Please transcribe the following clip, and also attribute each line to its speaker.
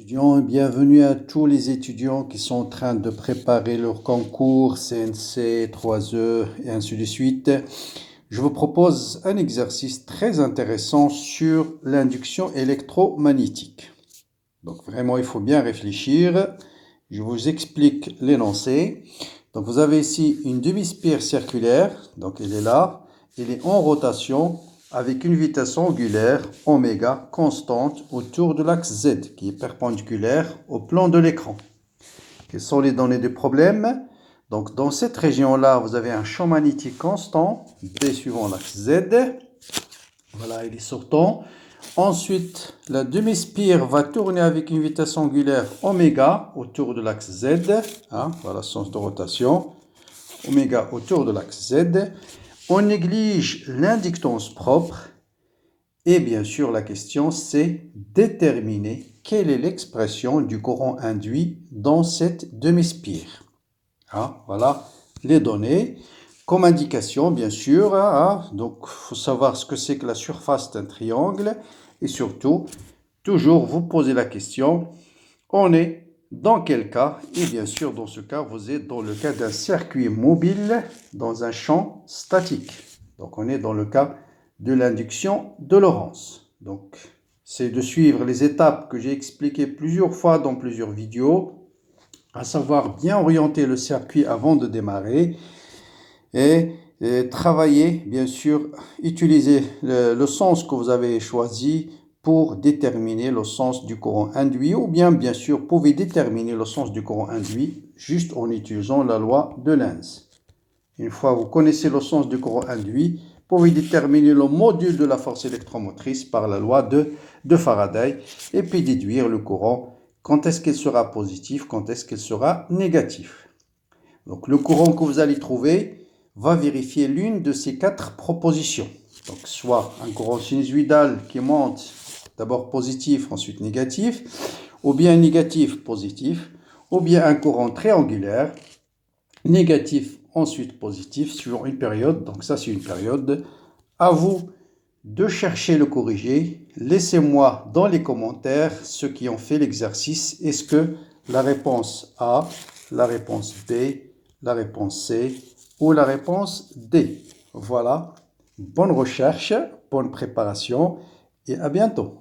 Speaker 1: Étudiants, bienvenue à tous les étudiants qui sont en train de préparer leur concours CNC, 3E et ainsi de suite. Je vous propose un exercice très intéressant sur l'induction électromagnétique. Donc vraiment, il faut bien réfléchir. Je vous explique l'énoncé. Donc vous avez ici une demi-spire circulaire, donc elle est là, elle est en rotation avec une vitesse angulaire oméga constante autour de l'axe Z qui est perpendiculaire au plan de l'écran. Quelles sont les données du problème? Donc dans cette région-là, vous avez un champ magnétique constant, B suivant l'axe Z. Voilà, il est sortant. Ensuite, la demi-spire va tourner avec une vitesse angulaire oméga autour de l'axe Z. Voilà, sens de rotation. Oméga autour de l'axe Z. On néglige l'inductance propre. Et bien sûr, la question, c'est déterminer quelle est l'expression du courant induit dans cette demi-spire. Voilà les données. Comme indication, bien sûr, donc il faut savoir ce que c'est que la surface d'un triangle. Et surtout, toujours vous poser la question, on est dans quel cas? Et bien sûr, dans ce cas, vous êtes dans le cas d'un circuit mobile dans un champ statique. Donc, on est dans le cas de l'induction de Lorentz. Donc, c'est de suivre les étapes que j'ai expliquées plusieurs fois dans plusieurs vidéos, à savoir bien orienter le circuit avant de démarrer et travailler, bien sûr, utiliser le sens que vous avez choisi pour déterminer le sens du courant induit, ou bien sûr, vous pouvez déterminer le sens du courant induit juste en utilisant la loi de Lenz. Une fois que vous connaissez le sens du courant induit, vous pouvez déterminer le module de la force électromotrice par la loi de Faraday et puis déduire le courant, quand est-ce qu'il sera positif, quand est-ce qu'il sera négatif. Donc le courant que vous allez trouver va vérifier l'une de ces quatre propositions. Donc soit un courant sinusoïdal qui monte d'abord positif, ensuite négatif, ou bien négatif, positif, ou bien un courant triangulaire, négatif, ensuite positif, sur une période. Donc ça, c'est une période. À vous de chercher le corrigé. Laissez-moi dans les commentaires ceux qui ont fait l'exercice. Est-ce que la réponse A, la réponse B, la réponse C ou la réponse D? Voilà. Bonne recherche, bonne préparation et à bientôt.